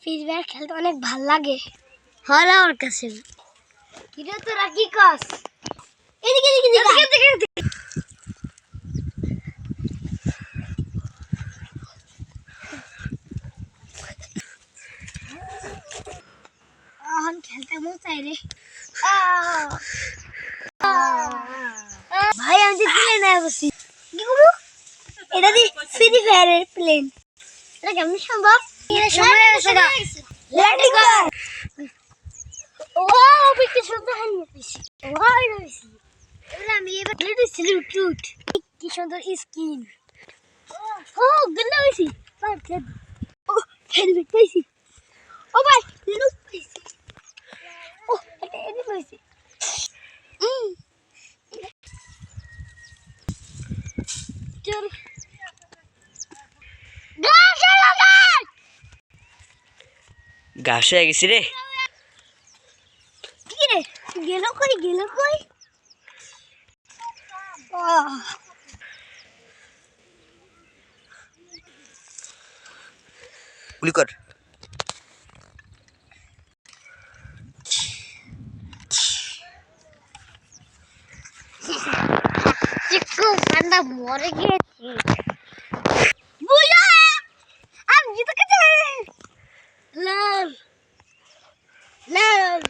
Free fire খেলতে অনেক ভালো লাগে। হল আমার কাছে কিরে তোরা কি কস? এদিকে এদিকে এদিকে এখন খেলতে মন চাই রে। ভাই আমি যে প্লেনে বসি কি করবো? এটা দি ফ্রি ফায়ারের প্লেন। এটা কেমন সম্ভব? সময় আছে না। ল্যান্ডিং কর। ওয়াও বিকি সুন্দর হানিয়ে দিছি। ওয়াও দিছি। এবার আমি এবার স্যালুট রুট। কি সুন্দর স্কিন। ও গন্না হইছি। ভাই খেদ। ও হেলমেট পাইছি। ও ভাই লুক পাইছি। ও এটা এনি পাইছি। চল ঘাস হয়ে গেছি রে। কি রে গেল কই গুলি কর। চিকু পান্ডা মরে গেছে বুয়া আমি জিতে গেছি লাল লাল